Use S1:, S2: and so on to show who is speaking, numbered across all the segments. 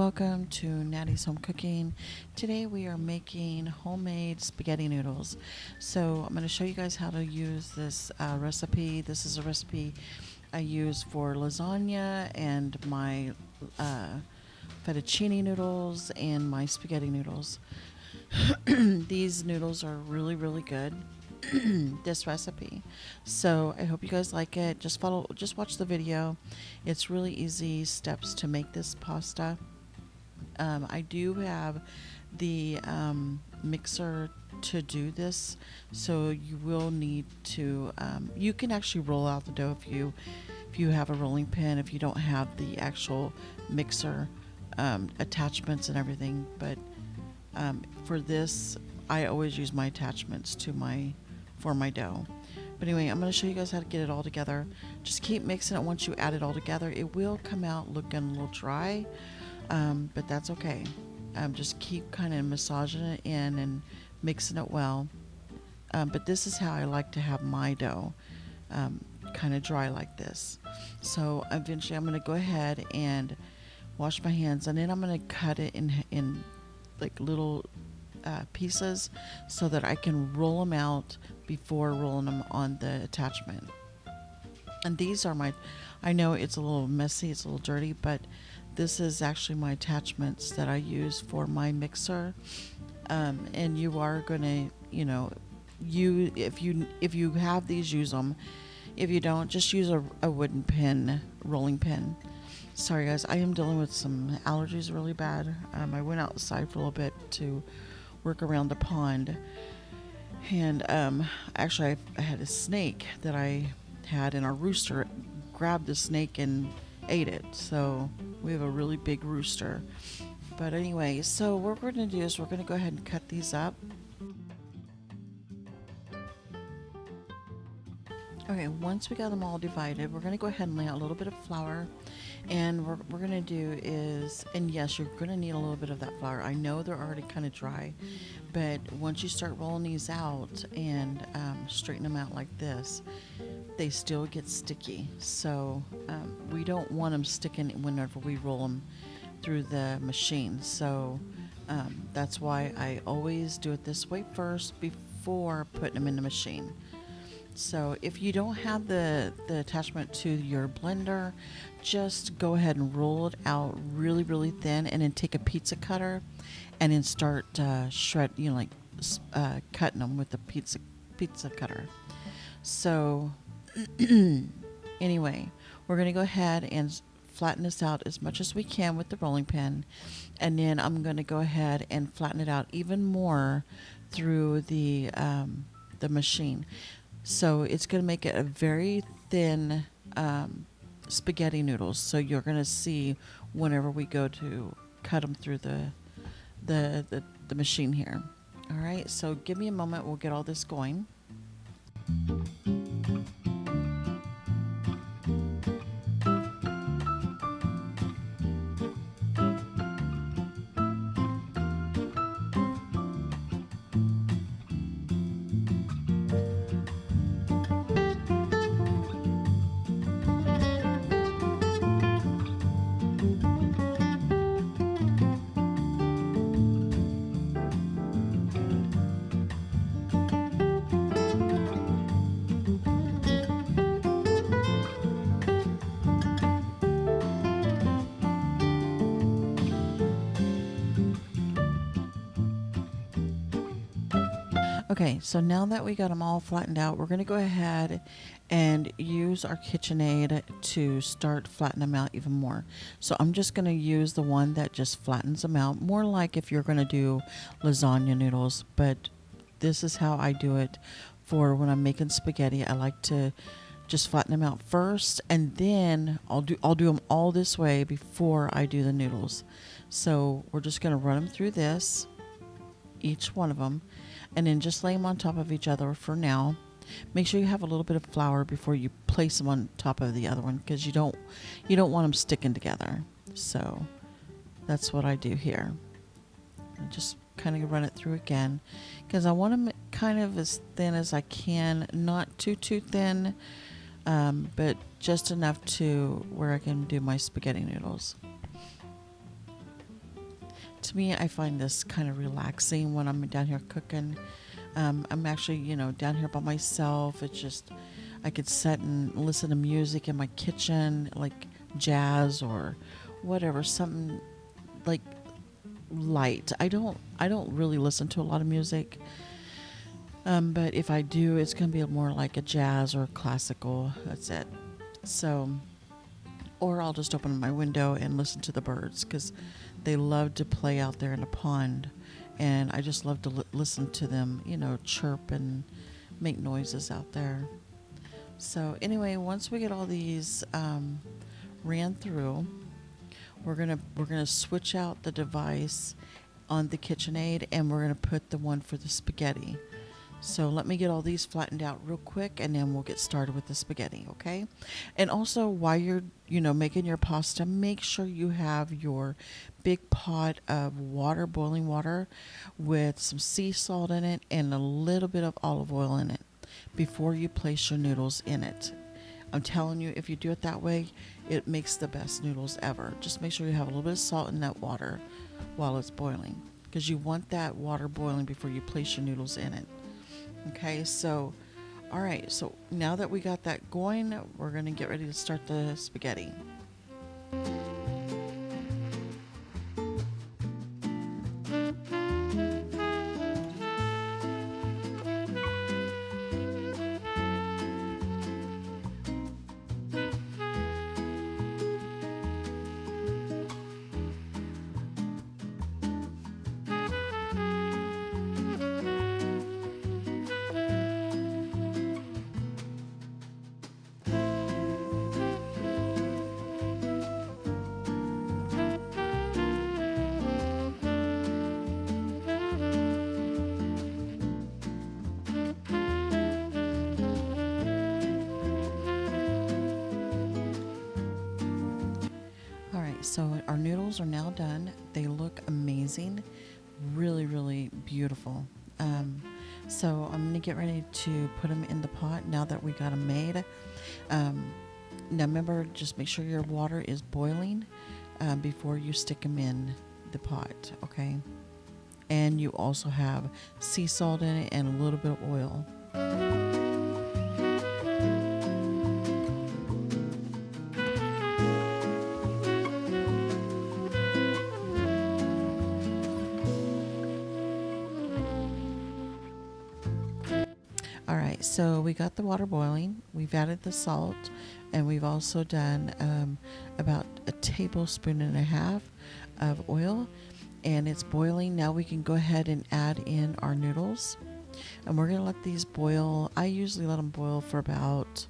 S1: welcome to Natty's Home Cooking. Today we are making homemade spaghetti noodles. So I'm going to show you guys how to use this recipe. This is a recipe I use for lasagna and my fettuccine noodles and my spaghetti noodles. These noodles are really, really good. This recipe. So I hope you guys like it. Just watch the video. It's really easy steps to make this pasta. I do have the mixer to do this, so you will need to you can actually roll out the dough if you have a rolling pin, if you don't have the actual mixer attachments and everything. But for this, I always use my attachments for my dough. But anyway, I'm going to show you guys how to get it all together. Just keep mixing it. Once you add it all together, it will come out looking a little dry, but that's okay. Just keep kind of massaging it in and mixing it well. But this is how I like to have my dough, kind of dry like this. So eventually I'm going to go ahead and wash my hands, and then I'm going to cut it in like little pieces so that I can roll them out before rolling them on the attachment. And these are I know it's a little messy, it's a little dirty, but this is actually my attachments that I use for my mixer. And you are gonna, if you have these, use them. If you don't, just use a wooden pin, rolling pin. Sorry guys, I am dealing with some allergies really bad. I went outside for a little bit to work around the pond, and actually I had a snake that I had, and our rooster grabbed the snake and ate it. So we have a really big rooster. But anyway, so what we're going to do is we're going to go ahead and cut these up. Okay, once we got them all divided, we're going to go ahead and lay out a little bit of flour. And what we're going to do is, and yes, you're going to need a little bit of that flour. I know they're already kind of dry, but once you start rolling these out and straighten them out like this, they still get sticky. So we don't want them sticking whenever we roll them through the machine. So that's why I always do it this way first before putting them in the machine. So if you don't have the attachment to your blender, just go ahead and roll it out really, really thin, and then take a pizza cutter and then start cutting them with the pizza cutter. So anyway, we're going to go ahead and flatten this out as much as we can with the rolling pin, and then I'm going to go ahead and flatten it out even more through the machine. So it's going to make it a very thin spaghetti noodles. So you're going to see whenever we go to cut them through the machine here. All right, so give me a moment. We'll get all this going. Okay, so now that we got them all flattened out, we're going to go ahead and use our KitchenAid to start flattening them out even more. So I'm just going to use the one that just flattens them out, more like if you're going to do lasagna noodles. But this is how I do it for when I'm making spaghetti. I like to just flatten them out first, and then I'll do them all this way before I do the noodles. So we're just going to run them through this, each one of them, and then just lay them on top of each other for now. Make sure you have a little bit of flour before you place them on top of the other one, because you don't want them sticking together. So that's what I do here. I just kind of run it through again, because I want them kind of as thin as I can, not too thin, but just enough to where I can do my spaghetti noodles. To me, I find this kind of relaxing when I'm down here cooking. I'm actually, down here by myself. It's just, I could sit and listen to music in my kitchen, like jazz or whatever, something like light. I don't really listen to a lot of music. But if I do, it's going to be more like a jazz or classical. That's it. So, or I'll just open my window and listen to the birds because they love to play out there in the pond. And I just love to listen to them, chirp and make noises out there. So anyway, once we get all these ran through, we're gonna switch out the device on the KitchenAid, and we're gonna put the one for the spaghetti. So let me get all these flattened out real quick, and then we'll get started with the spaghetti, okay? And also, while you're, making your pasta, make sure you have your big pot of water, boiling water, with some sea salt in it and a little bit of olive oil in it before you place your noodles in it. I'm telling you, if you do it that way, it makes the best noodles ever. Just make sure you have a little bit of salt in that water while it's boiling, because you want that water boiling before you place your noodles in it. Okay, so, all right, so now that we got that going, we're going to get ready to start the spaghetti. All right, so our noodles are now done. They look amazing, really, really beautiful. So I'm gonna get ready to put them in the pot now that we got them made. Now remember, just make sure your water is boiling before you stick them in the pot, okay? And you also have sea salt in it and a little bit of oil. All right, so we got the water boiling. We've added the salt, and we've also done about a tablespoon and a half of oil, and it's boiling. Now we can go ahead and add in our noodles, and we're gonna let these boil. I usually let them boil for about,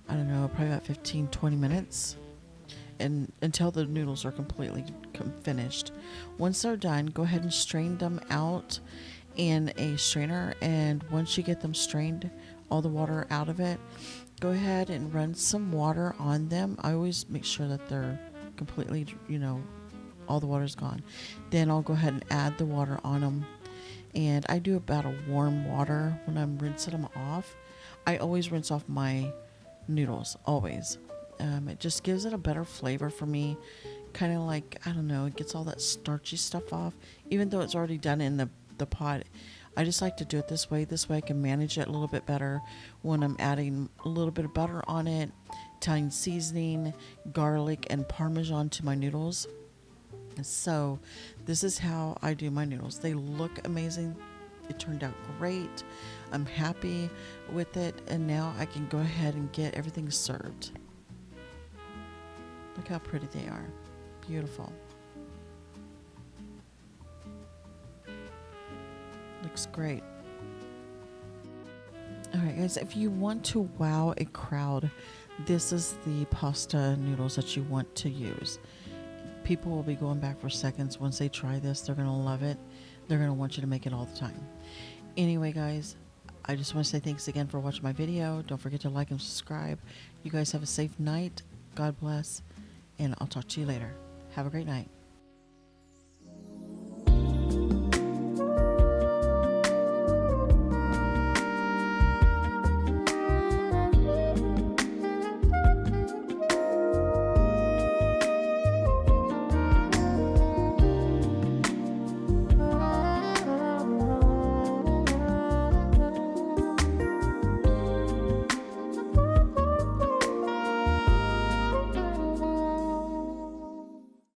S1: I don't know, probably about 15-20 minutes, and until the noodles are completely finished. Once they're done, go ahead and strain them out in a strainer, and once you get them strained, all the water out of it, go ahead and run some water on them. I always make sure that they're completely, all the water's gone. Then I'll go ahead and add the water on them, and I do about a warm water when I'm rinsing them off. I always rinse off my noodles, always. It just gives it a better flavor for me, kind of like, I don't know, it gets all that starchy stuff off, even though it's already done in the pot. I just like to do it this way. This way I can manage it a little bit better when I'm adding a little bit of butter on it, Italian seasoning, garlic, and Parmesan to my noodles. So this is how I do my noodles. They look amazing. It turned out great. I'm happy with it, and now I can go ahead and get everything served. Look how pretty they are. Beautiful. Looks great. All right, guys, if you want to wow a crowd, this is the pasta noodles that you want to use. People will be going back for seconds once they try this. They're going to love it. They're going to want you to make it all the time. Anyway, guys, I just want to say thanks again for watching my video. Don't forget to like and subscribe. You guys have a safe night. God bless. And I'll talk to you later. Have a great night.